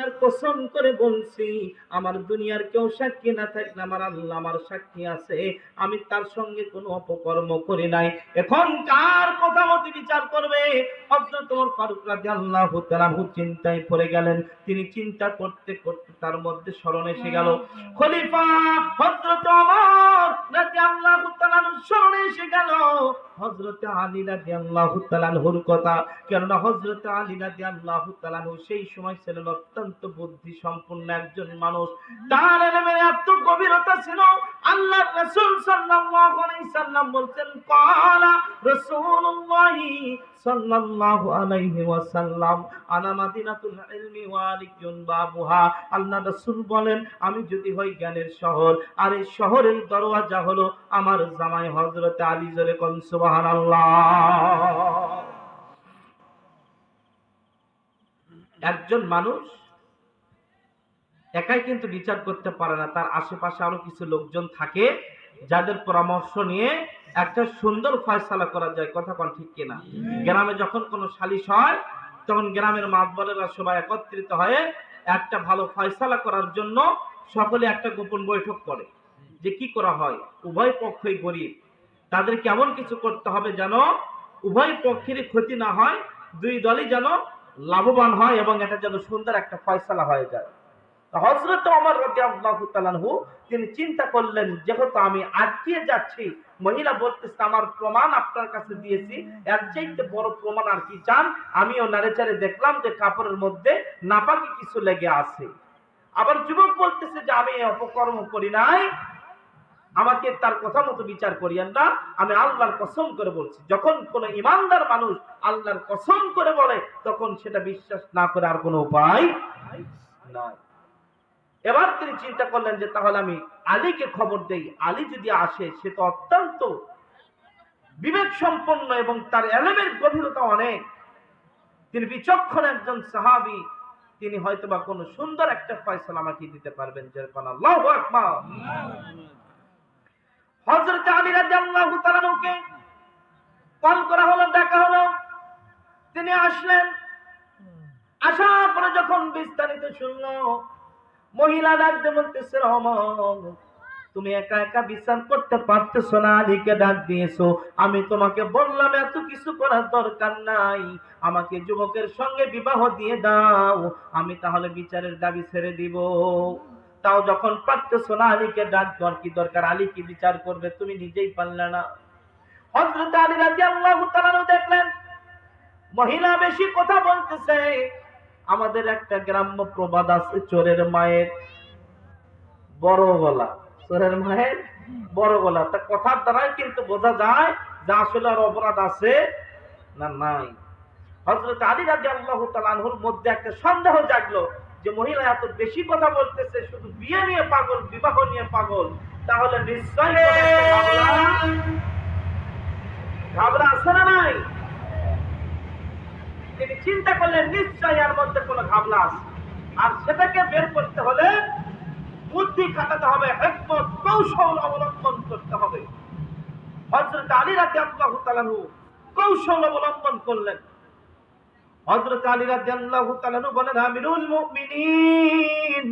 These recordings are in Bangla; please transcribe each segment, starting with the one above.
আল্লাহর কসম করে বলছি, আমার দুনিয়ার কেউ সাক্ষী না থাকলে আমার আল্লাহ আমার সাক্ষী আছে, আমি তার সঙ্গে কোনো অপকর্ম করি নাই। এখন কার কথা মতে বিচার করবে? হযরত ওমর ফারুক রাদিয়াল্লাহু তাআলা চিন্তায় পড়ে গেলেন। তিনি চিন্তা করতে করতে তার মধ্যে স্মরণ এসে গেল, খলিফা হযরত ওমর রাদিয়াল্লাহু তাআলা স্মরণ এসে গেল হযরত আলী রাদিয়াল্লাহু তাআলার কথা। কেননা হযরত আলী রাদিয়াল্লাহু তাআলা সেই সময় ছিলেন অত্যন্ত বুদ্ধি সম্পন্ন একজন মানুষ। তার ইলমের এত গভীরতা ছিল, আল্লাহর রাসূল সাল্লাল্লাহু আলাইহি সাল্লাম বলছেন, ক্বালা রাসূলুল্লাহি সাল্লাল্লাহু আলাইহি ওয়াসাল্লাম আনা মাদিনাতুল ইলমি ওয়া আলিয়ুন বাবুহা। আল্লাহর রাসূল বলেন, আমি যদি হই জ্ঞানের শহর, আর এই শহরের দরওয়াজা হলো আমার জামাই হযরত আলী। জোরে কোন সুবহানাল্লাহ। একজন মানুষ একাই কিন্তু বিচার করতে পারে না, তার আশেপাশে আরো কিছু লোকজন থাকে যাদের পরামর্শ নিয়ে একটা সুন্দর ফয়সালা করা যায়। কথা কোন ঠিক কিনা? গ্রামে যখন কোনো সালিশ হয় তখন গ্রামের মাতবরেরা সবাই একত্রিত হয়ে একটা ভালো ফয়সালা করার জন্য সকলে একটা গোপন বৈঠক করে যে কি করা হয়। উভয় পক্ষই গরিব, তাদের কেমন কিছু করতে হবে যেন উভয় পক্ষেরই ক্ষতি না হয়, দুই দলই যেন লাভবান হয় এবং এটা যেন সুন্দর একটা ফয়সালা হয়ে যায়। হযরত ওমর রাদিয়াল্লাহু তাআলা তিনি চিন্তা করলেন, যেহেতু আমি আটকিয়ে যাচ্ছি, মহিলা বলতেছে আমার প্রমাণ আপনার কাছে দিয়েছি, এর চাইতে বড় প্রমাণ আর কি চান? আমিও নাড়েচাড়ে দেখলাম যে কাপড়ের মধ্যে নাপাকি কিছু লেগে আছে। আবার যুবক বলতেছে যে আমি অপকর্ম করি নাই, আমাকে তার কথা মতো বিচার করিয়েন না, আমি আল্লাহর কসম করে বলছি। যখন কোন ইমানদার মানুষ আল্লাহর কসম করে বলে তখন সেটা বিশ্বাস না করে আর কোনো উপায় নাই। এবার তিনি চিন্তা করলেন যে তাহলে আমি আলীকে খবর দেই, আলী যদি আসে, সে তো অত্যন্ত বিবেক সম্পন্ন এবং তার ইলমের গভীরতা অনেক, তিনি বিচক্ষণ একজন সাহাবী, তিনি হয়তোবা কোনো সুন্দর একটা ফয়সালা আমাকে দিতে পারবেন। যেরকম আল্লাহু আকবার। হযরত আলী রাদিয়াল্লাহু তাআলাকে কল করা হলো, ডাকা হলো, তিনি আসলেন। আসার পরে যখন বিস্তারিত শুনলো, মহিলা ডাকতে বলতেছে, রহমান তুমি একা একা বিচার করতে পারতেছো না, আলীকে ডাক দিয়েছো। আমি তোমাকে বললাম এত কিছু করার দরকার নাই, আমাকে যুবকের সঙ্গে বিবাহ দিয়ে দাও, আমি তাহলে বিচারের দাবি ছেড়ে দিব। তাও যখন পারতেছো না, আলীকে ডাক দেওয়ার কি দরকার? আলী কি বিচার করবে? তুমি নিজেই পারলে না। হযরত আলী রাদিয়াল্লাহু তাআলা দেখলেন মহিলা বেশি কথা বলতেছে। আমাদের একটা গ্রাম্য প্রবাদ আছে, চোরের মায়ের বড় গলা। চোরের মায়ের বড় গলা, তা কথার দ্বারাই কিন্তু বোঝা যায় যে আসলে আর অপরাধ আছে না নাই। হযরত আলী রাদিয়াল্লাহু তাআলা আনহুর মধ্যে একটা সন্দেহ জাগলো যে মহিলা এত বেশি কথা বলতেছে, শুধু বিয়ে নিয়ে পাগল, বিবাহ নিয়ে পাগল, তাহলে নিশ্চয়ই ঘাবলা আছে না নাই? তিনি চিন্তা করলেন নিশ্চয়ই এর মধ্যে কোনো ঘাবলা আছে, আর সেটাকে বের করতে হলে বুদ্ধি খাটাতে হবে, হিকমত কৌশল অবলম্বন করতে হবে। হযরত আলী রাদিয়াল্লাহু তাআলা কৌশল অবলম্বন করলেন। হযরত আলী রাদিয়াল্লাহু তাআলা বলেন, আমিরুল মুমিনিন,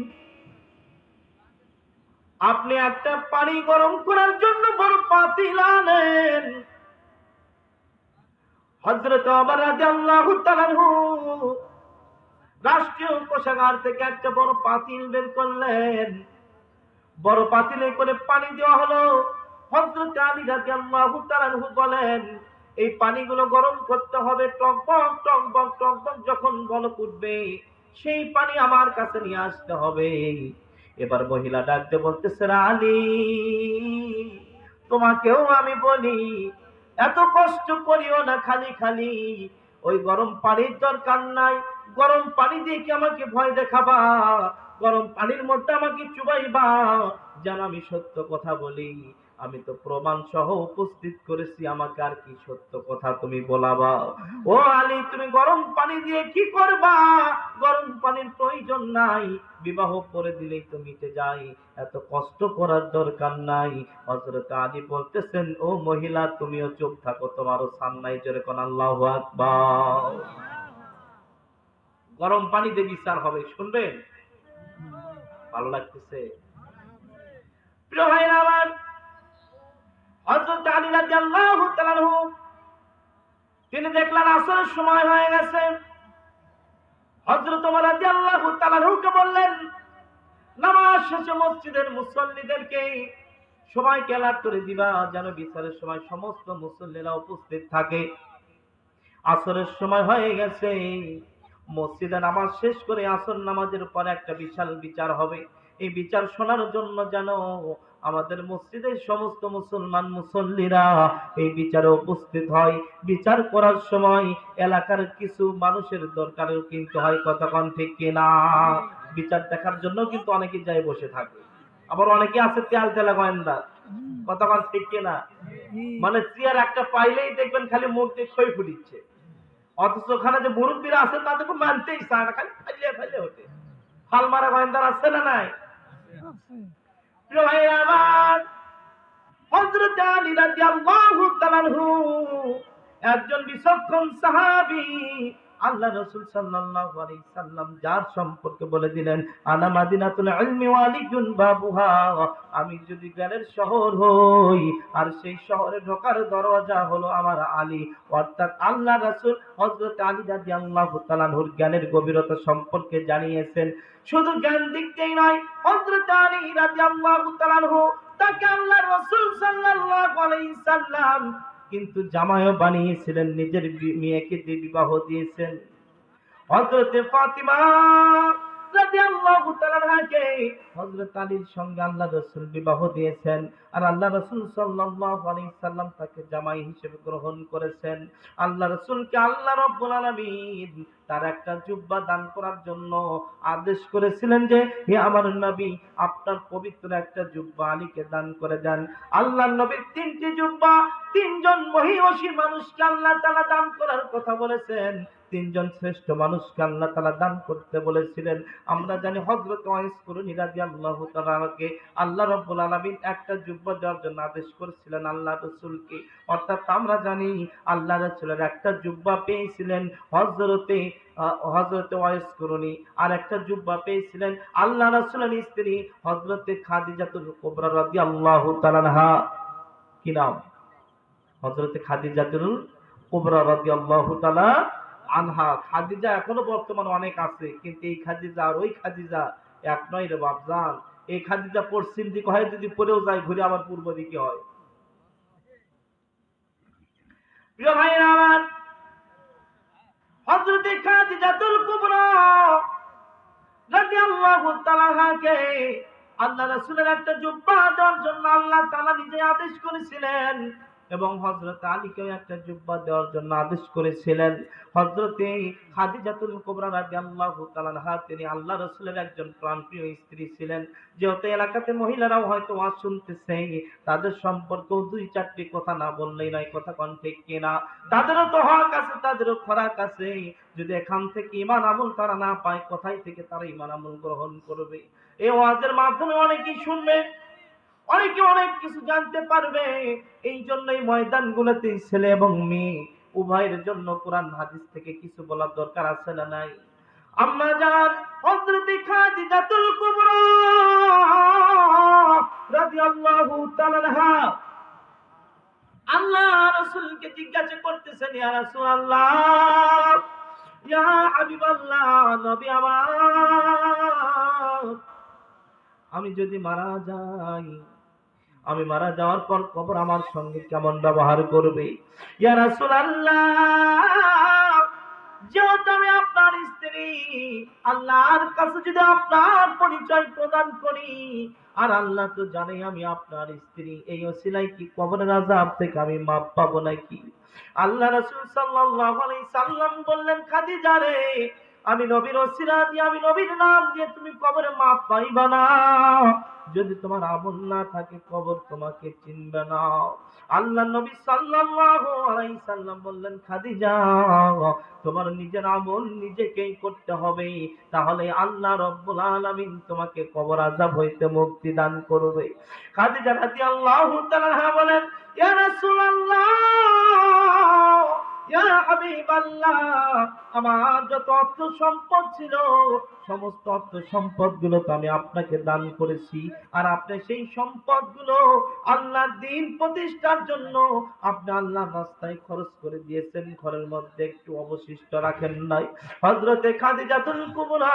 আপনি একটা পানি গরম করার জন্য বড় পাতিল আনেন। হযরত ওমর রাদিয়াল্লাহু তাআলা রাষ্ট্রীয় কোষাগার থেকে একটা বড় পাতিল বের করলেন, বড় পাতিলে করে পানি দেওয়া হলো। হযরত আলী রাদিয়াল্লাহু তাআলা বলেন, এই পানিগুলো গরম করতে হবে, টকবক টকবক টকবক যখন বলক উঠবে সেই পানি আমার কাছে নিয়ে আসতে হবে। এবার মহিলা ডাকতে বলতেছে, আলী তোমাকেও আমি বলি, এত কষ্ট করিও না খালি খালি, ওই গরম পানির দরকার নাই। গরম পানি দিয়ে কি আমাকে ভয় দেখাবা? গরম পানির মধ্যে আমাকে চুবাইবা যেন আমি সত্য কথা বলি? আমি তো প্রমাণ সহ উপস্থিত করেছি, আমাকে আর কি সত্য কথা তুমি বলাবা? ও আলী, তুমি গরম পানি দিয়ে কি করবা? গরম পানির প্রয়োজন নাই, বিবাহ করে দিলেই তো মিটে যায়, এত কষ্ট করার দরকার নাই। হযরত আলী বলতেছেন, ও মহিলা তুমিও চুপ থাকো, তোমারও সান নাই। জোরে কোন আল্লাহু আকবার। গরম পানিতে বিচার হবে, শুনবেন? ভালো লাগতেছে? প্রিয় ভাইরা আমার, হযরত আলী রাদিয়াল্লাহু তাআলা আনহু তিনি দেখলেন আসরের সময় হয়ে গেছে। হযরত ওমর রাদিয়াল্লাহু তাআলা আনহুকে বললেন, নামাজ শেষে মসজিদের মুসল্লিদেরকে সবাইকে এলার্ট করে দিবা যেন বিচারের সময় সমস্ত মুসল্লিরা উপস্থিত থাকে। আসরের সময় হয়ে গেছে, মসজিদে নামাজ শেষ করে আসর নামাজের পর একটা বিশাল বিচার হবে। এই বিচার শোনার জন্য যেন আমাদের মসজিদের সমস্ত মুসলমান মুসল্লিরা এই বিচারে উপস্থিত হয়। বিচার করার সময় এলাকার কিছু মানুষের দরকারও কিন্তু হয়, কতক্ষণ ঠিক কিনা? বিচার দেখার জন্য কিন্তু অনেকে যায় বসে থাকে, আবার অনেকে আছে তেল তেলা গোয়েন্দা, কতক্ষণ ঠিক কিনা? মানে চেয়ার একটা পাইলেই দেখবেন খালি মুখ দিয়ে খই ফুটিচ্ছে, অথচ ওখানে যে মুরব্বীরা আছে তাদেরকে মানতেই চায় না, খালি ফাইলে ফাইলে ওঠে। ফাল মারা গোয়েন্দার আছে না নাই? প্রিয় ভাইরা আমার, হযরত আলী রাদিয়াল্লাহু তাআলা আনহু একজন বিচক্ষণ সাহাবী, আল্লাহ রাসূল সাল্লাল্লাহু আলাইহি সাল্লাম যার সম্পর্কে বলে দিলেন, আনা মাদিনাতুল ইলমি ওয়া আলিয়ুন বাবুহা, আমি যদি জ্ঞানের শহর হই আর সেই শহরে ঢোকার দরজা হলো আমার আলী। অর্থাৎ আল্লাহ রাসূল হযরত আলী রাদিয়াল্লাহু তাআলা আনহুর জ্ঞানের গভীরতা সম্পর্কে জানিয়েছেন। শুধু জ্ঞান দিক দিয়েই নয়, হযরত আলী রাদিয়াল্লাহু তাআলা আনহু তাকে আল্লাহ রাসূল সাল্লাল্লাহু আলাইহি সাল্লাম কিন্তু জামাইও বানিয়েছিলেন, নিজের মেয়েকে দিয়ে বিবাহ দিয়েছেন। হযরতে ফাতিমা রাদিয়াল্লাহু তাআলা আনহাকে হযরত আলীর সঙ্গে আল্লাহ রাসূল বিবাহ দিয়েছেন, আর আল্লাহ রাসূল সাল্লাল্লাহু আলাইহি সাল্লাম তাকে জামাই হিসেবে গ্রহণ করেছেন। আল্লাহ রাসূলকে আল্লাহ রাব্বুল আলামিন তার একটা জুব্বা দান করার জন্য আদেশ করেছিলেন যে, হে আমার নবী, আপনার পবিত্র একটা জুব্বা আলীকে দান করে দেন। আল্লাহর নবীর তিনটি জুব্বা তিনজন মহিয়সী মানুষকে আল্লাহ তাআলা দান করার কথা বলেছেন, তিনজন শ্রেষ্ঠ মানুষকে আল্লাহ তাআলা দান করতে বলেছিলেন। আমরা জানি হযরত ওয়াইস কুরনি রাদিয়াল্লাহু তাআলাকে আল্লাহ রাব্বুল আলামিন একটা জুব্বা দেওয়ার জন্য আদেশ করেছিলেন আল্লাহ রাসূলকে। অর্থাৎ আমরা জানি আল্লাহ রাসূলের একটা জুব্বা পেয়েছিলেন হযরতে ওয়াইস কুরনি, আর একটা জুব্বা পেয়েছিলেন আল্লাহ রাসূলের স্ত্রী হযরতে খাদিজাতুল কুবরা রাদিয়াল্লাহু তাআলা আনহা। কি নাম? হযরতে খাদিজাতুল কুবরা রাদিয়াল্লাহু তাআলা আনহা। খাদিজা এখনো বর্তমানে অনেক আছে, কিন্তু এই খাদিজা আর ওই খাদিজা এক নয় রে বাপজান। এই খাদিজা পশ্চিম দিকে হয়, যদি পরেও যায় ঘুরে আবার পূর্ব দিকে হয়। প্রিয় ভাইরা আমার, হযরতে খাদিজাতুল কুবরা রাদিয়াল্লাহু তাআলা আনহাকে আল্লাহ রাসূলের একটা জুব্বা দেওয়ার জন্য আল্লাহ তাআলা নিজে আদেশ করেছিলেন, এবং হযরত আলীকেও একটা জুব্বা দেওয়ার জন্য আদেশ করেছিলেন। হযরতে খাদিজাতুল কুবরা রাদিয়াল্লাহু তাআলা আনহা তিনি আল্লাহ রাসূলের একজন প্রাণপ্রিয় স্ত্রী ছিলেন। যেহেতু এলাকাতে মহিলারাও হয়তো ওয়াজ শুনতেছে, তাদের সম্পর্কেও দুই চারটি কথা না বললেই নয়, কথা কোন ঠিক কিনা? তাদেরও তো হক আছে, তাদেরও খোরাক আছে। যদি এখান থেকে ঈমান আমল তারা না পায়, কোথায় থেকে তারা ঈমান আমল গ্রহণ করবে? এই ওয়াজের মাধ্যমে অনেকেই শুনবে, অনেকে অনেক কিছু জানতে পারবে। এই জন্যই ময়দানগুলোতে ছেলে এবং মেয়ে উভয়ের জন্য কোরআন হাদিস থেকে কিছু বলার দরকার আছে না নাই? আম্মা জান হযরত খাদিজাতুল কুবরা রাদিয়াল্লাহু তাআলা আনহা আল্লাহ রাসূলকে জিজ্ঞাসা করতেছেন, ইয়া রাসূলুল্লাহ, ইয়া হাবিবাল্লাহ, নবী আমার, আমি যদি মারা যাই, আমি মারা যাওয়ার পর কবর আমার সঙ্গে কেমন ব্যবহার করবে? ইয়া রাসূলুল্লাহ, যেহেতু আমি আপনার স্ত্রী, আল্লাহর কাছে যদি আপনার পরিচয় প্রদান করি, আর আল্লাহ তো জানে আমি আপনার স্ত্রী, এই ওসিলায় কি কবরের আযাব থেকে আমি মাপ পাবো নাকি? আল্লাহ রাসূল সাল্লাল্লাহু আলাইহি সাল্লাম বললেন, খাদিজা রে, আমি নবীর ওসিলা দিয়ে, আমি নবীর নাম দিয়ে তুমি কবরে মাপ পাইবা না। যদি তোমার আমল না থাকে, কবর তোমাকে চিনবে না। আল্লাহ নবী সাল্লাল্লাহু আলাইহি সাল্লাম বললেন, খাদিজা, তোমার নিজের আমল নিজেকেই করতে হবে, তাহলে আল্লাহ রাব্বুল আলামিন তোমাকে কবর আযাব হইতে মুক্তি দান করবে। খাদিজা রাদিয়াল্লাহু তাআলা আনহা বলেন, ইয়া রাসূলুল্লাহ, ইয়া হাবিবাল্লাহ, আমার যত অর্থ সম্পদ ছিল সমস্ত অর্থ সম্পদ গুলো তো আমি আপনাকে দান করেছি, আর আপনি সেই সম্পদ গুলো আল্লাহর দ্বীন প্রতিষ্ঠার জন্য আপনি আল্লাহর রাস্তায় খরচ করে দিয়েছেন, ঘরের মধ্যে একটু অবশিষ্ট রাখেন নাই। হযরতে খাদিজাতুল কুবরা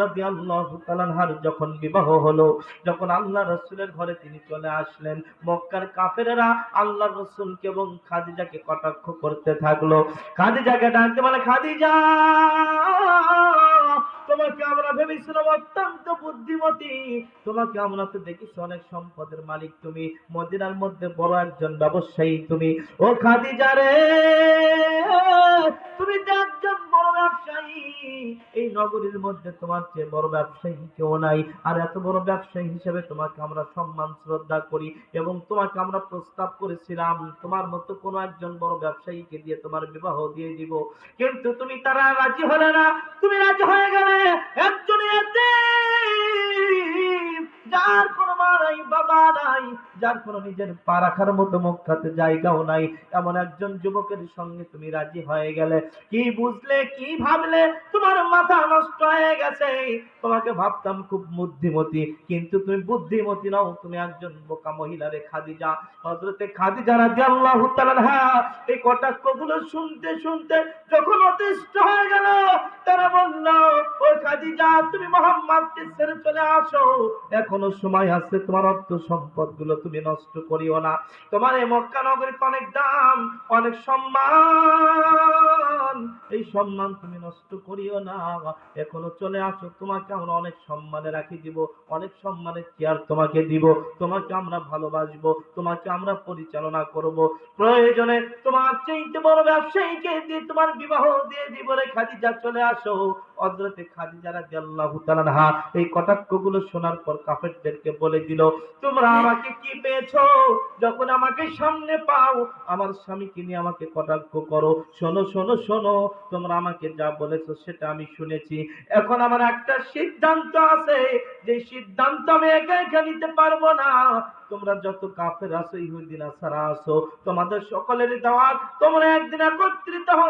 রাদিয়াল্লাহু তাআলা আনহার যখন বিবাহ হলো, যখন আল্লাহ রাসূলের ঘরে তিনি চলে আসলেন, মক্কার কাফেরেরা আল্লাহ রাসূলকে এবং খাদিজাকে কটাক্ষ করতে থাকলো। খাদিজাকে ডাকতে বলে, খাদিজা, তোমাকে আমরা ভেবেছিলাম অত্যন্ত বুদ্ধিমতী, তোমাকে আমরা তো দেখেছি অনেক সম্পদের মালিক, তুমি মদিনার মধ্যে বড় একজন ব্যবসায়ী, তুমি ও খাদিজা রে, তুমি যে একজন বড় ব্যবসায়ী, এই নগরীর মধ্যে তোমার চেয়ে বড় ব্যবসায়ী কেউ নাই, আর এত বড় ব্যবসায়ী হিসেবে তোমাকে আমরা সম্মান শ্রদ্ধা করি, এবং তোমাকে আমরা প্রস্তাব করেছিলাম তোমার মতো কোন একজন বড় ব্যবসায়ীকে দিয়ে তোমার বিবাহ দিয়ে দিব, কিন্তু তুমি তারা রাজি হলে না, তুমি রাজি হয়ে গেলে একজন এতিম, যার কোনো মা নাই বাবা নাই, যার কোনো নিজের পা রাখার মতো মক্কাতে জায়গাও নাই, এমন একজন যুবকের সঙ্গে তুমি রাজি হয়ে গেলে। কি বুঝলে, কি ভাবলে, তোমার মাথা নষ্ট হয়ে গেছে। তোমাকে ভাবতাম খুব বুদ্ধিমতী, কিন্তু তুমি বুদ্ধিমতী নও, তুমি একজন বোকা মহিলা রে খাদিজা। হযরতে খাদিজা রাদিয়াল্লাহু তাআলা আনহা এই কটাক্ষগুলো শুনতে শুনতে যখন অতিষ্ঠ হয়ে গেল, তারা বলল, ও খাদিজা, তুমি মুহাম্মদকে ছেড়ে চলে আসো, এখনো সময় আছে, তোমার অর্থ সম্পদ গুলো তুমি নষ্ট করিও না, তোমার এই মক্কা নগরীতে অনেক দাম, অনেক সম্মান, এই সম্মান তুমি নষ্ট করিও না, এখনো চলে আসো, তোমাকে আমরা অনেক সম্মানে রাখি দিব, অনেক সম্মানের চেয়ার তোমাকে দিব, তোমাকে আমরা ভালোবাসবো, তোমাকে আমরা পরিচালনা করব, প্রয়োজনে তোমার চাইতে বড় ব্যবসায়ীকে দিয়ে তোমার বিবাহ দিয়ে দিব রে খাদিজা, চলে আসো। হযরতে খাদিজা রাদিয়াল্লাহু তাআলা আনহা এই কটাক্ষগুলো শোনার পর কাফেরদেরকে বলে দিল, তোমরা আমাকে কি পেয়েছো, যখন আমাকে সামনে পাও আমার স্বামীকে নিয়ে আমাকে কটাক্ষ করো, শোনো শোনো শোনো, তোমরা আমাকে যা বলেছো সেটা আমি শুনেছি, এখন আমার একটা সিদ্ধান্ত আছে, যে সিদ্ধান্ত আমি একা একা নিতে পারবো না, তোমরা যত কাফের আছো, ইহুদি নাসারা আছো, তোমাদের সকলেরই দাওয়াত, তোমরা একদিন একত্রিত হও,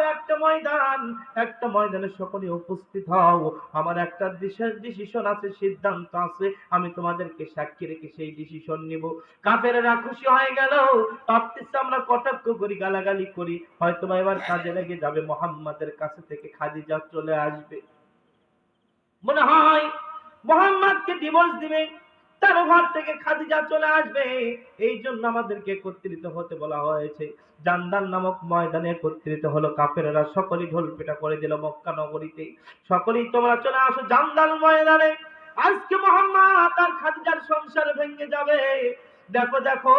একটা ময়দানে সকলে উপস্থিত হও, আমার একটা ডিসিশন আছে, সিদ্ধান্ত আছে, আমি তোমাদেরকে সাক্ষী রেখে সেই ডিসিশন নিব। কাফেরেরা খুশি হয়ে গেল, ভাবতেছে আমরা কটাক্ষ করি, গালাগালি করি, হয়তো বা এবার কাজে লেগে যাবে, মুহাম্মাদের কাছে থেকে খাদিজা চলে আসবে, মনে হয় মুহাম্মদকে ডিভোর্স দিবে, তার ঘর থেকে খাদিজা চলে আসবে, এই জন্য আমাদেরকে একত্রিত হতে বলা হয়েছে। জান্দাল নামক ময়দানে একত্রিত হলো কাফেররা, সকলেই ঢোল পিটা করে দিল মক্কা নগরীতে, সকলেই তোমরা চলে আসো জান্দাল ময়দানে, আজকে মুহাম্মদ আর খাদিজার সংসার ভেঙে যাবে। দেখো দেখো,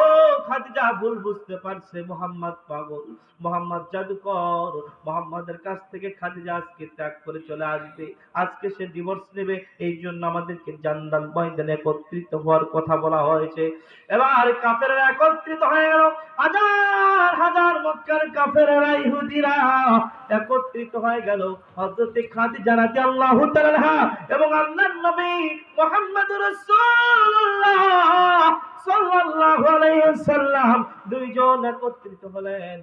খাদিজা ভুল বুঝতে পারছে, মুহাম্মদ পাগল, মুহাম্মদ জাদুকর, মুহাম্মাদের কাছ থেকে খাদিজা আজকে ত্যাগ করে চলে আসবে, আজকে সে ডিভোর্স নেবে, এই জন্য আমাদেরকে জান্দাল ময়দানে একত্রিত হওয়ার কথা বলা হয়েছে। এবার কাফেররা একত্রিত হয়ে গেল, হাজার হাজার মক্কার কাফেররা, ইহুদিরা একত্রিত হয়ে গেল হযরত খাদিজা রাদিয়াল্লাহু তাআলা আনহা এবং আল্লাহর নবী মুহাম্মদুর রাসূলুল্লাহ সাল্লাল্লাহু আলাইহি ওয়াসাল্লাম দুইজন একত্রিত হলেন।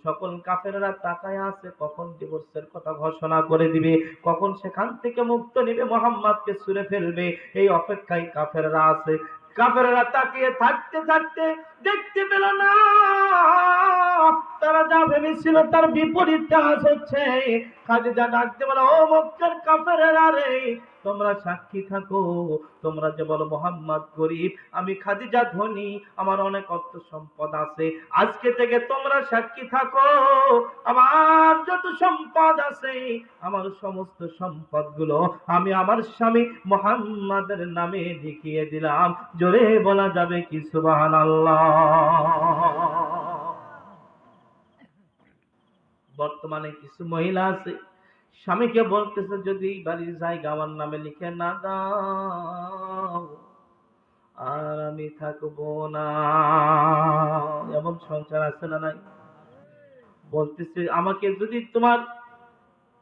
সকল কাফেররা তাকায় আছে কখন ডিভোর্সের কথা ঘোষণা করে দিবে, কখন সেখান থেকে মুক্ত নিবে, মুহাম্মদকে ছুঁড়ে ফেলবে, এই অপেক্ষায় কাফেররা আছে। কাফেররা তাকিয়ে থাকতে থাকতে দেখতে পেল না, তারা যা ভেবেছিল তার বিপরীত কাজ হচ্ছে। খাদিজা ডাকতে বলে, ও মক্কার কাফেররা রে, তোমরা সাক্ষী থাকো, তোমরা যে বলো মুহাম্মদ গরীব, আমি খাদিজা ধনী, আমার অনেক অর্থ সম্পদ আছে, আজকে থেকে তোমরা সাক্ষী থাকো, আমার যত সম্পদ আছে, আমার সমস্ত সম্পদ গুলো আমি আমার স্বামী মুহাম্মাদের নামে লিখিয়ে দিলাম। জোরে বলা যাবে কি সুবহানাল্লাহ। বর্তমানে কিছু মহিলা আছে, স্বামীকে বলতেছে যদি এই বাড়ির জায়গা আমার নামে লিখে না দাও আর আমি থাকবো না, এমন সংসার আছে না নাই? বলতেছে আমাকে যদি তোমার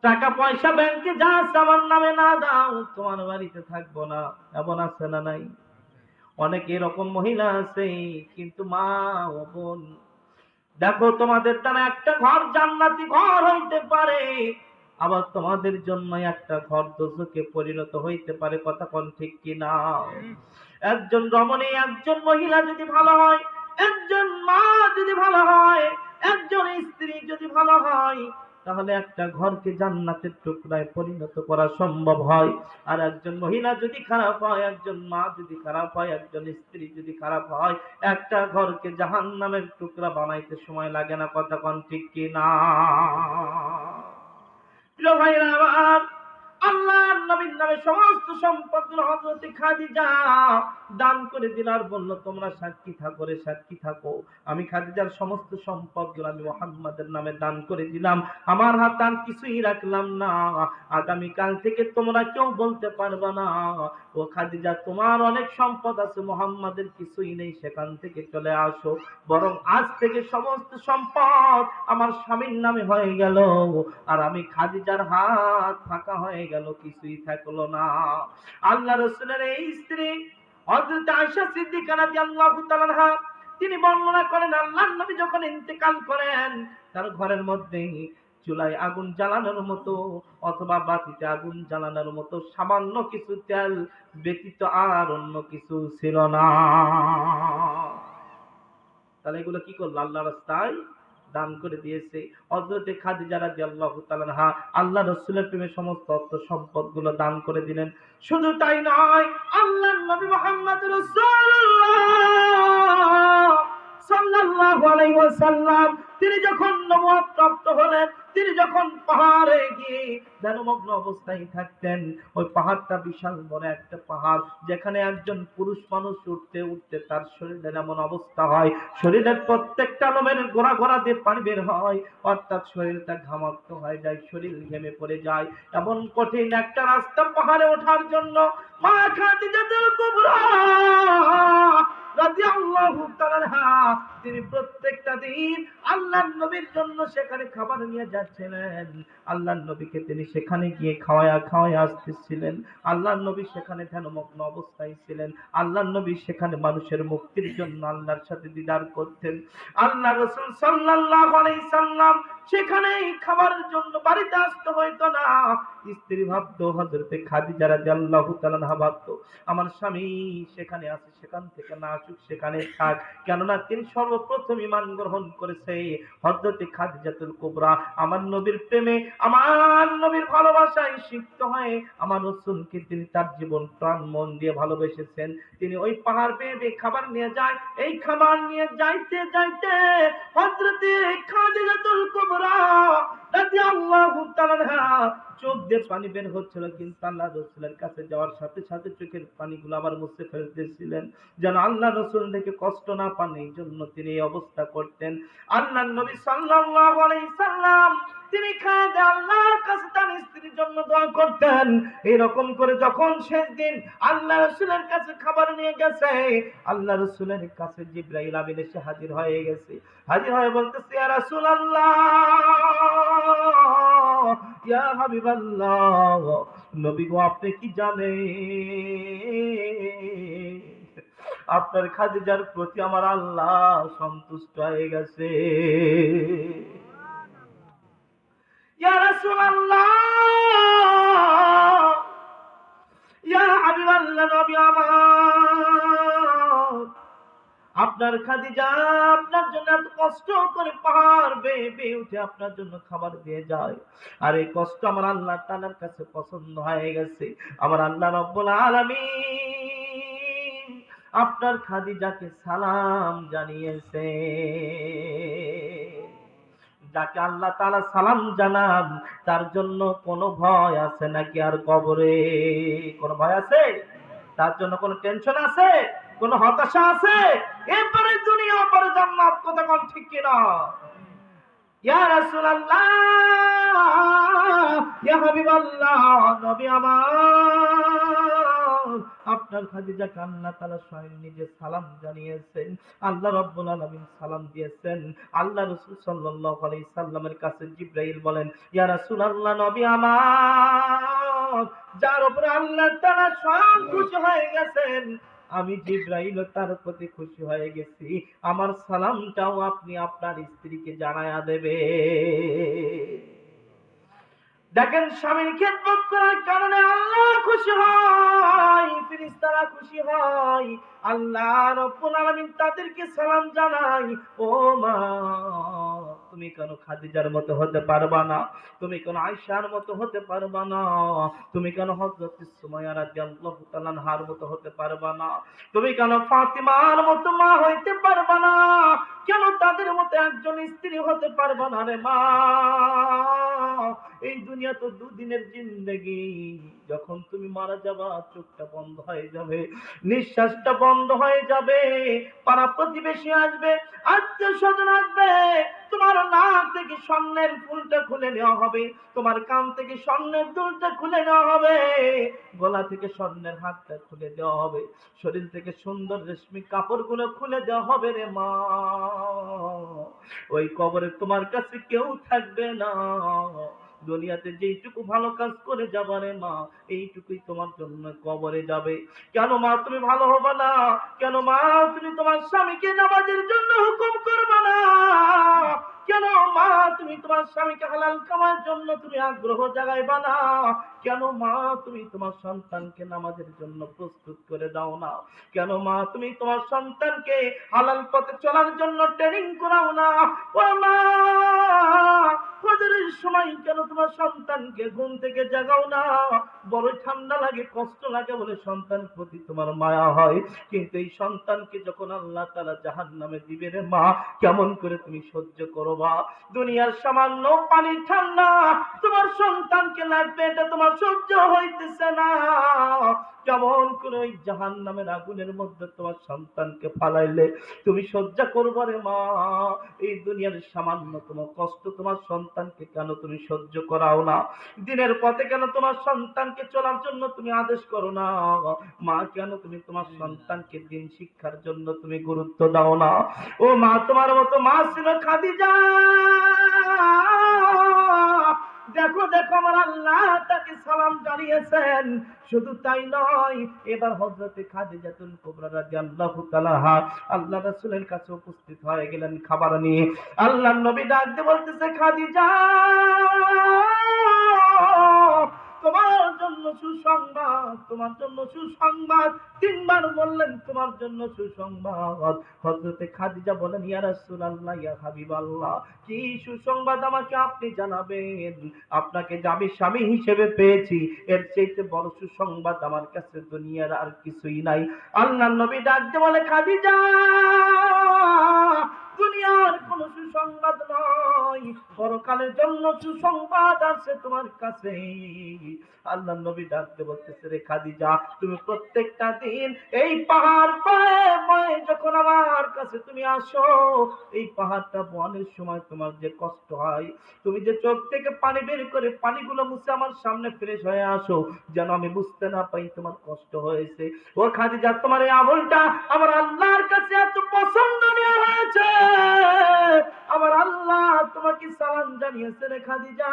টাকা পয়সা ব্যাংকে যা আছে আমার নামে না দাও, তোমার বাড়িতে থাকবো না, এমন আছে না নাই? অনেক এরকম মহিলা আছে, কিন্তু মা ও বোন, দেখো তোমাদের দ্বারা একটা ঘর জান্নাতি ঘর হইতে পারে, আবার তোমাদের জন্য একটা ঘর দোজখে পরিণত হইতে পারে। কথা কোন ঠিক কিনা? একজন রমণী, একজন মহিলা যদি ভালো হয়, একজন মা যদি ভালো হয়, একজন স্ত্রী যদি ভালো হয়, তাহলে একটা ঘরকে জান্নাতের টুকরায় পরিণত করা সম্ভব হয়। আর একজন মহিলা যদি খারাপ হয়, একজন মা যদি খারাপ হয়, একজন স্ত্রী যদি খারাপ হয়, একটা ঘরকে জাহান্নামের টুকরা বানাইতে সময় লাগে না। কথা কোন ঠিক কিনা? প্রিয় ভাইরা আমার, আল্লাহর নবীর নামে সমস্ত সম্পদগুলো হযরত খাদিজা দান করে দিল, আর বলল তোমরা সাক্ষী থাকো রে, সাক্ষী থাকো, আমি খাদিজার সমস্ত সম্পদগুলো আমি মুহাম্মাদের নামে দান করে দিলাম, আমার হাতে আর কিছুই রাখলাম না। আগামী কাল থেকে তোমরা কেউ বলতে পারবে না ও খাদিজা তোমার অনেক সম্পদ আছে, মুহাম্মাদের কিছুই নেই, সেখান থেকে চলে আসো। বরং আজ থেকে সমস্ত সম্পদ আমার স্বামীর নামে হয়ে গেল, আর আমি খাদিজার হাত ফাঁকা হয়ে গেল, কিছুই থাকলো না। আল্লাহ রাসূলের এই স্ত্রী হযরত আয়েশা সিদ্দিকা রাদিয়াল্লাহু তাআলা আনহা তিনি বর্ণনা করেন, আল্লাহর নবী যখন ইন্তেকাল করেন, তার ঘরের মধ্যে চুলায় আগুন জ্বালানোর মতো অথবা বাতিতে আগুন জ্বালানোর মতো সামান্য কিছু তেল ব্যতীত আর অন্য কিছু ছিল না। তাহলে এগুলো কি করলো? আল্লাহ রাস্তায় দান করে দিয়েছে। হযরতে খাদিজা রাদিয়াল্লাহু তাআলা আনহা আল্লাহ রাসূলের প্রেমে সমস্ত অর্থ সম্পদগুলো দান করে দিলেন। শুধু তাই নয়, আল্লাহর নবী মুহাম্মদ রাসূলুল্লাহ সাল্লাল্লাহু আলাইহি ওয়াসাল্লাম তিনি যখন নবুয়ত প্রাপ্ত হলেন, তিনি যখন পাহাড়ে গিয়ে ধ্যানমগ্ন অবস্থায় থাকতেন, ওই পাহাড়টা বিশাল বড় একটা পাহাড়, যেখানে একজন পুরুষ মানুষ উঠতে উঠতে তার শরীরের এমন অবস্থা হয়, শরীরের প্রত্যেকটা লোমের গোড়া গোড়া দিয়ে পানি বের হয়, অর্থাৎ শরীরটা ঘামাক্ত হয়ে যায়, শরীর ঘেমে পড়ে যায়। এমন কঠিন একটা রাস্তা পাহাড়ে ওঠার জন্য মা খাদিজাতুল কুবরা রাদিয়াল্লাহু তাআলা আনহা তিনি প্রত্যেকটা দিন আল্লাহর নবীর জন্য সেখানে খাবার নিয়ে যাচ্ছিলেন, আল্লাহর নবীকে তিনি সেখানে গিয়ে খাওয়ায়া আসতেছিলেন। আল্লাহর নবী সেখানে ধ্যানমগ্ন অবস্থায় ছিলেন, আল্লাহর নবী সেখানে মানুষের মুক্তির জন্য আল্লাহর সাথে দিদার করতেন। আল্লাহ রাসূল সাল্লাল্লাহু আলাইহি সাল্লাম সেখানে খাবারের জন্য বাড়িতে আসতে হইতো না। স্ত্রী ভাবতো, হযরতে খাদিজা রাদিয়াল্লাহু তাআলা আনহা ভাবতো, আমার স্বামী সেখানে আছে, সেখান থেকে না আসুক, সেখানে থাক, কেননা তিনি সর্বপ্রথম ঈমান গ্রহণ করেছে। হযরতে খাদিজাতুল কুবরা আমার নবীর প্রেমে, আমার নবীর ভালোবাসায় সিক্ত হয়ে আমার রাসূলকে তিনি তার জীবন প্রাণ মন দিয়ে ভালোবেসেছেন। তিনি ওই পাহাড় বেয়ে খাবার নিয়ে যায়, এই খাবার নিয়ে যাইতে যাইতে হযরতে খাদিজাতুল কুবরা রাদিয়াল্লাহু তাআলা আনহা চোখ দিয়ে পানি বের হচ্ছিল, কিন্তু আল্লাহ রাসূলের কাছে যাওয়ার সাথে সাথে চোখের পানিগুলো আবার মুছে ফেলতেছিলেন, যেন আল্লাহ রাসূল দেখে কষ্ট না পান, এই জন্য তিনি এই অবস্থা করতেন। আল্লাহর নবী সাল্লাল্লাহু আলাইহি সাল্লাম তিনি খাদে আল্লাহর কাছে তার স্ত্রীর জন্য দোয়া করতেন। এরকম করে যখন শেষ দিন আল্লাহ রাসূলের কাছে খাবার নিয়ে গেছে, আল্লাহ রাসূলের কাছে জিবরাইল আমিন এসে হাজির হয়ে গেছে, হাজির হয়ে বলতেছে, ইয়া রাসূলুল্লাহ, ইয়া হাবিবাল্লাহ, নবী গো আপনি কি জানেন আপনার খাদিজার প্রতি আমার আল্লাহ সন্তুষ্ট হয়ে গেছে। ইয়া রাসূলুল্লাহ, ইয়া হাবিবাল্লাহ, নবী আমার, আপনার খাদিজা আপনার জন্য এত কষ্ট করে পাহাড় বেয়ে বেয়ে উঠে আপনার জন্য খাবার দিয়ে যায়, আর এই কষ্ট আমার আল্লাহ তাআলার কাছে পছন্দ হয়ে গেছে। আমার আল্লাহ রাব্বুল আলামিন আপনার খাদিজাকে সালাম জানিয়েছে। যাকে আল্লাহ তাআলা সালাম জানান তার জন্য কোনো ভয় আছে নাকি আর কবরে? কোনো ভয় আছে? তার জন্য কোনো টেনশন আছে? কোনো হতাশা আছে? এরপরে দুনিয়া, পরে জান্নাত। কথা কোন ঠিক কিনা? ইয়া রাসূলুল্লাহ, ইয়া হাবিবাল্লাহ, নবী আমার, আপনার খাদিজাকে আল্লাহ তাআলা স্বয়ং নিজে সালাম জানিয়েছেন, আল্লাহ রাব্বুল আলামিন সালাম দিয়েছেন। আল্লাহ রাসূল সাল্লাল্লাহু আলাইহি সাল্লামের কাছে জিবরাইল বলেন, ইয়া রাসূলুল্লাহ, নবী আমার, যার উপরে আল্লাহ তাআলা স্বয়ং খুশি হয়ে গেছেন, আমি জিবরাইল তার প্রতি খুশি হয়ে গেছি, আমার সালামটাও আপনি আপনার স্ত্রীকে জানায়া দেবে। দেখেন, স্বামীর খেদমত করার কারণে আল্লাহ খুশি হয়, ফেরেশতারা খুশি হয়, আল্লাহ রাব্বুল আলামিন তাদেরকে সালাম জানায়, ও মা, তুমি কেন খাদিজার মতো হতে পারবা না? তুমি কেন আয়েশার মতো হতে পারবা না? তুমি কেন হযরত সুমাইয়া রাদিয়াল্লাহু তাআলা আনহার মতো হতে পারবা না? তুমি কেন ফাতিমার মতো মা হইতে পারবা না? কেন তাদের মতো একজন স্ত্রী হতে পারবা না রে মা? এই দুনিয়া তো দুদিনের জিন্দেগি, যখন তুমি মারা যাবা চোখটা বন্ধ হয়ে যাবে, নিঃশ্বাসটা বন্ধ হয়ে যাবে, পাড়া প্রতিবেশী আসবে, আত্মীয় স্বজন আসবে, তোমার নাক থেকে স্বর্ণের ফুলটা খুলে নেওয়া হবে, তোমার কান থেকে স্বর্ণের দুলটা খুলে নেওয়া হবে, গলা থেকে স্বর্ণের হাতটা খুলে দেওয়া হবে, শরীর থেকে সুন্দর রেশমি কাপড়গুলো খুলে দেওয়া হবে রে মা। ওই কবরে তোমার কাছে কেউ থাকবে না। দুনিয়াতে যেইটুকু ভালো কাজ করে যাবা রে মা, এইটুকুই তোমার জন্য কবরে যাবে। কেন মা তুমি ভালো হবে না? কেন মা তুমি তোমার স্বামীকে নামাজের জন্য হুকুম করবে না? কেন মা তুমি তোমার স্বামীকে হালাল কামার জন্য তুমি আগ্রহ জাগাইবা না? কেন মা তুমি তোমার সন্তানকে নামাজের জন্য প্রস্তুত করে দাও না? কেন মা তুমি তোমার সন্তানকে হালাল পথে চলার জন্য ট্রেনিং করাও না? ও মা, ফজরের সময় কেন তোমার সন্তানকে ঘুম থেকে জাগাও না? বড় ঠান্ডা লাগে, কষ্ট লাগে বলে সন্তানের প্রতি তোমার মায়া হয়, কিন্তু এই সন্তানকে যখন আল্লাহ তাআলা জাহান্নামে দিবে রে মা, কেমন করে তুমি সহ্য করবা? দুনিয়ার সামান্য পানি ঠান্ডা তোমার সন্তানকে লাগবে, এটা তোমার সহ্য হইতেছে না। কেমন করে ওই জাহান্নামের আগুনের মধ্যে তোমার সন্তানকে ফালাইলে তুমি সহ্য করবে রে মা? এই দুনিয়ার সামান্যতম কষ্ট তোমার সন্তানকে কেন তুমি সহ্য করাও না? দিনের পথে কেন তোমার সন্তানকে চলার জন্য তুমি আদেশ করো না? মা, কেন তুমি তোমার সন্তানকে দিন শিক্ষার জন্য তুমি গুরুত্ব দাও না? ও মা, তোমার মতো মা ছিল খাদিজা। দেখো দেখো, আমার আল্লাহ তাকে সালাম জানিয়েছেন। শুধু তাই নয়, এবার হযরতে খাদিজাতুল কুবরা রাদিয়াল্লাহু তাআলা আল্লাহ রাসূলের কাছে উপস্থিত হয়ে গেলেন খাবার নিয়ে। আল্লাহর নবী ডাক দিয়ে বলতেছে, খাদিজা, তোমার জন্য সুসংবাদ, তোমার জন্য সুসংবাদ। তিনবার বললেন তোমার জন্য সুসংবাদ। হযরতে খাদিজা বলেন, ইয়া রাসূলুল্লাহ, ইয়া হাবিবাল্লাহ, কি সুসংবাদ আমাকে আপনি জানাবেন? আপনাকে যে আমি স্বামী হিসেবে পেয়েছি, এর চাইতে বড় সুসংবাদ আমার কাছে দুনিয়ার আর কিছুই নাই। আল্লাহর নবী ডাক দিয়ে বলে, খাদিজা, দুনিয়ার কোন সুসংবাদ নয়, পরকালের জন্য সুসংবাদ আছে তোমার কাছে। আল্লাহর নবী ডাকতে বলতেছে, রে খাদিজা, তুমি প্রত্যেকটা দিন এই পাহাড় পায়ে যখন আমার কাছে তুমি আসো, এই পাহাড়টা বনের সময় তোমার যে কষ্ট হয়, তুমি যে চোখ থেকে পানি বের করে পানিগুলো মুছে আমার সামনে ফ্রেশ হয়ে আসো, যেন আমি বুঝতে না পাই তোমার কষ্ট হয়েছে। ও খাদিজা, তোমার এই আমলটা আমার আল্লাহর কাছে এত পছন্দনীয় হয়েছে, আমার আল্লাহ তোমাকে সালাম জানিয়েছে রে খাদিজা।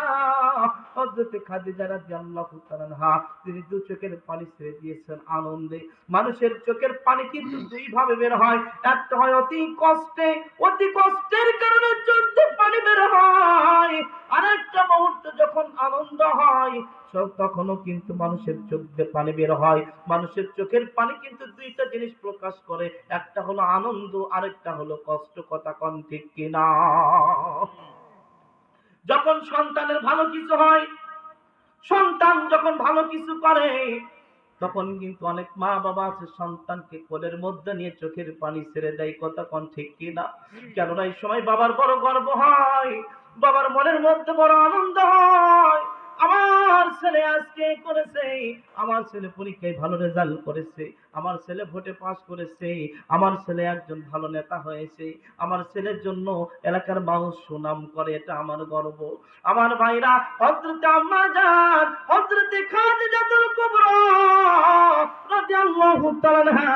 হযরতে খাদিজা রাদিয়াল্লাহু তাআলা আনহা তিনি দু চোখের পানি ছেড়ে দিয়েছেন আনন্দে। মানুষের চোখের পানি কিন্তু দুই ভাবে বের হয়, একটা হয় অতি কষ্টে, অতি কষ্টের কারণে চোখ দিয়ে পানি বের হয়, আরেকটা মুহূর্তে যখন আনন্দ হয় তখনও কিন্তু মানুষের চোখ দিয়ে পানি বের হয়। মানুষের চোখের পানি কিন্তু দুইটা জিনিস প্রকাশ করে, একটা হলো আনন্দ, আরেকটা হলো কষ্ট। কথা কোন ঠিক কিনা? যখন সন্তানের ভালো কিছু হয়, সন্তান যখন ভালো কিছু করে, তখন কিন্তু অনেক মা বাবা আছে সন্তানকে কোলের মধ্যে নিয়ে চোখের পানি ছেড়ে দেয়। কথা কোন ঠিক কিনা? কেননা এই সময় বাবার বড় গর্ব হয়, বাবার মনের মধ্যে বড় আনন্দ হয়, আমার ছেলে আজকে করেছে, আমার ছেলে পরীক্ষায় ভালো রেজাল্ট করেছে, আমার ছেলে ভোটে পাস করেছে, আমার ছেলে একজন ভালো নেতা হয়েছে, আমার ছেলের জন্য এলাকার মানুষ সুনাম করে, এটা আমার গর্ব। আমার ভাইরা, হযরতে আম্মা জান হযরতে খাদিজাতুল কুবরা রাদিয়াল্লাহু তাআলা আনহা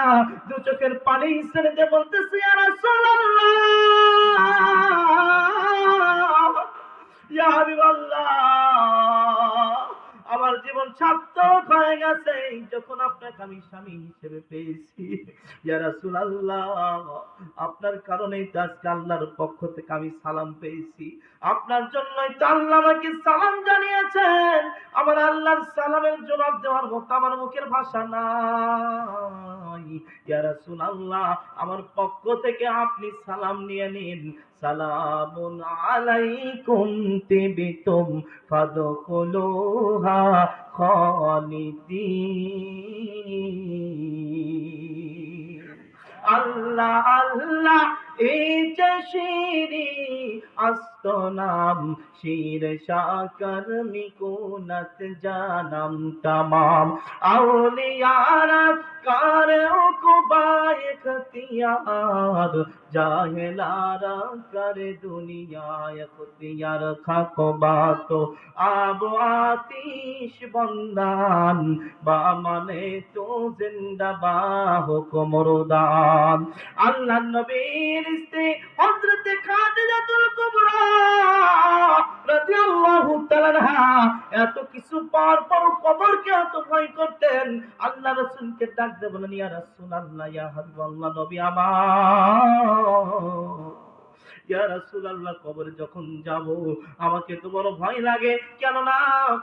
দু চোখের পানি ছেড়ে দিয়ে বলতেছে, ইয়া রাসূলুল্লাহ, ইয়া হাবিবাল্লাহ, আমার জীবন সার্থক হয়ে গেছে যখন আপনাকে আমি স্বামী হিসেবে পেয়েছি। ইয়া রাসূলুল্লাহ, আপনার কারণেই তো আজকে আল্লাহর পক্ষ থেকে আমি সালাম পেয়েছি। আপনার জন্যই তো আল্লাহ আমাকে সালাম জানিয়েছেন। আমার আল্লাহর সালামের জবাব দেওয়ার মতো আমার মুখের ভাষা নাই। ইয়া রাসূলুল্লাহ, আমার পক্ষ থেকে আপনি সালাম নিয়ে নিন। সালামুন আলাইকুম তিবতুম ফাদখুলুহা খালিদিন। আল্লাহ আল্লাহ, এই যে শিরি আস্ত নাম, শির শাকর মিকুনত জানাম তামাম। আউলিয়ারা কারে উকবায় খতিয়ার, জাহেলারা করে দুনিয়ায় খতিয়ার। খাকবাত আব আতিশ বন্দান, বা মানে তো জিন্দা বা হুকুমরদান। আল্লাহ নবীর স্ত্রী হযরত খাদিজাতুল কুবরা রাদিয়াল্লাহু তাআলা আনহা এত কিছু পাওয়ার পর কবরকে এত ভয় করতেন। আল্লাহ রাসূলকে ডাক দিয়ে বলেন, ইয়া রাসূলুল্লাহ, ইয়া হাবিবাল্লাহ, নবী আমার, ইয়া রাসূলুল্লাহ, কবরে যখন যাব আমাকে তো বড় ভয় লাগে। কেননা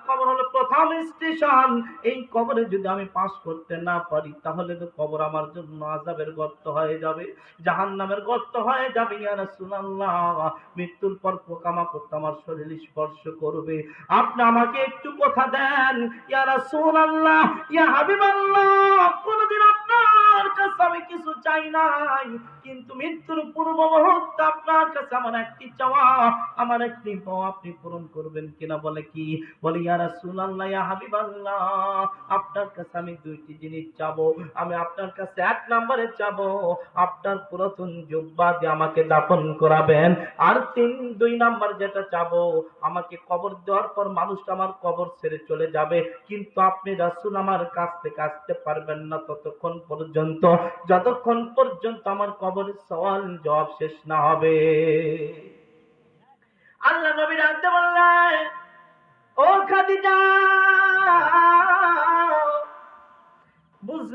কবর হলো প্রথম স্টেশন। এই কবরে যদি আমি পাস করতে না পারি তাহলে তো কবর আমার জন্য আযাবের গর্ত হয়ে যাবে, জাহান্নামের গর্ত হয়ে যাবে। ইয়া রাসূলুল্লাহ, মৃত্যুর পর পোকামাকড় আমার শরীর স্পর্শ করবে, আপনি আমাকে একটু কথা দেন। ইয়া রাসূলুল্লাহ, ইয়া হাবিবাল্লাহ, কোনদিন আপনার কাছে আমি কিছু চাই নাই, কিন্তু মৃত্যুর পূর্ব মুহূর্তে আপনার কাছে আমার একটি চাওয়া, আমার একটি পাওয়া আপনি পূরণ করবেন কিনা? বলে কি? বলে, ইয়া রাসূলুল্লাহ, ইয়া হাবিবাল্লাহ, আপনার কাছে আমি দুইটি জিনিস চাবো। আমি আপনার কাছে এক নম্বরে চাবো আপনার পুরাতন জুব্বা দিয়ে আমাকে দাফন করাবেন। আর দুই নাম্বার যেটা চাবো, আমাকে কবর দেওয়ার পর মানুষ আমার কবর ছেড়ে চলে যাবে, কিন্তু আপনি রাসূল আমার কাছ থেকে আসতে পারবেন না ততক্ষণ পর্যন্ত, যতক্ষণ পর্যন্ত আমার কবরের সওয়াল জবাব শেষ না হবে। আল্লাহ নবী ডাকতে বললেন, ও খাদিজা,